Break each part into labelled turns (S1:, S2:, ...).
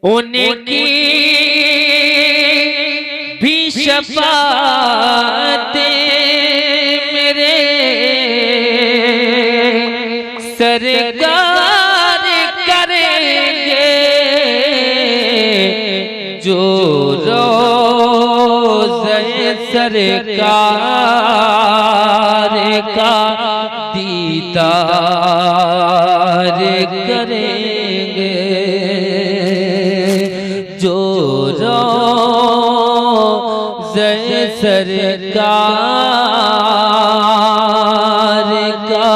S1: उनकी भी शफाअतें मेरे सरकार करेंगे, जो रोज़े सरकार का दीदार करेंगे, जो रोज़े सरकार का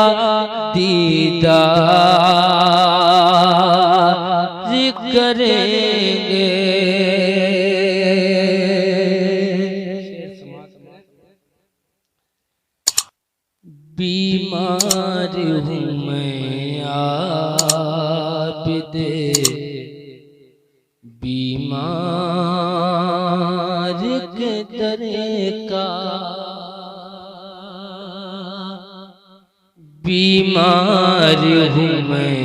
S1: दीदार करेंगे। बीमार हूँ मैं आबिदे बीमार के दरे का, बीमार हूँ मैं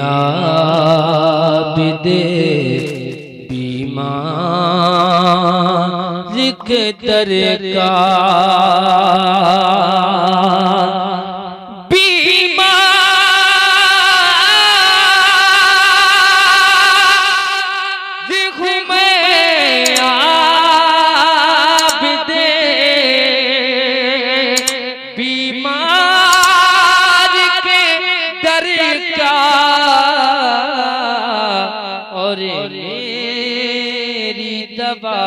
S1: आबिदे बीमार के दरे का, मेरी दवा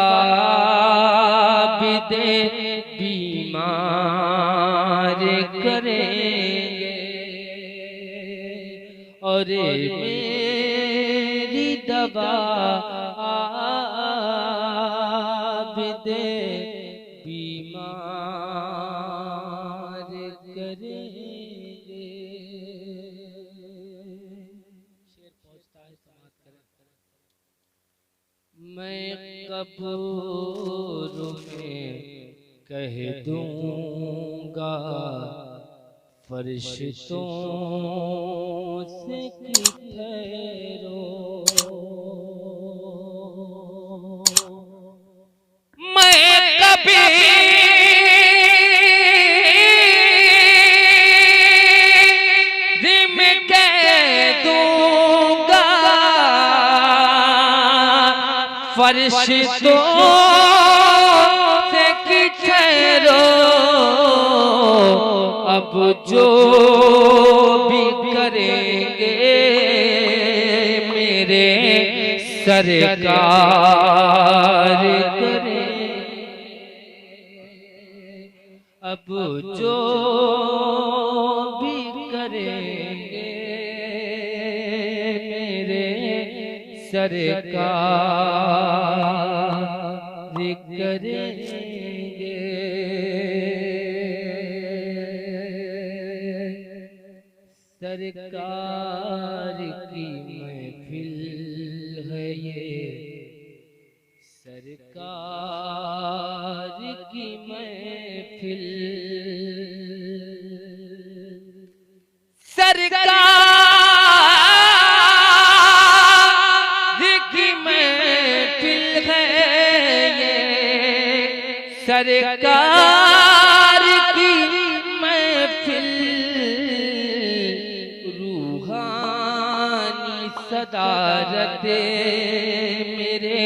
S1: भी दे बीमार करेंगे, और मेरी दवा भी दे बीमार करेंगे। मैं कब्र में कह दूंगा फरिश्तों से कि ठहरो, मैं कभी फरिश्तों से कि ठहरो, अब जो भी करेंगे मेरे सरकार करेंगे, अब जो भी करेंगे सरकार करेंगे। सरकार की महफिल है ये, सरकार की महफिल, सरकार सरकार की महफिल, रूहानी सदारत मेरे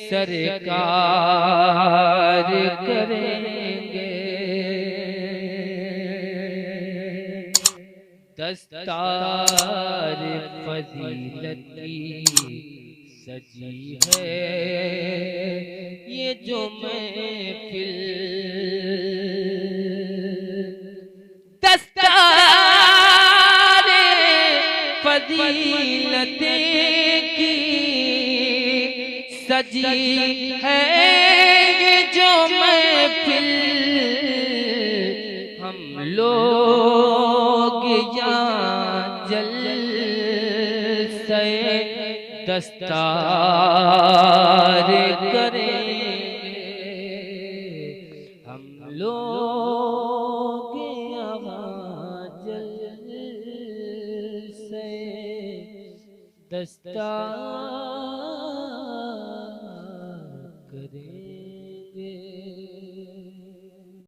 S1: सरकार करेंगे, दस्तार फजीलत की सजी है ये जो महफिल, दस्तार फजीलत की सजी है ये जो महफिल, हम लोग यहाँ जलसे दस्तार करेंगे, हम लोग यहाँ जलसे दस्तार करेंगे।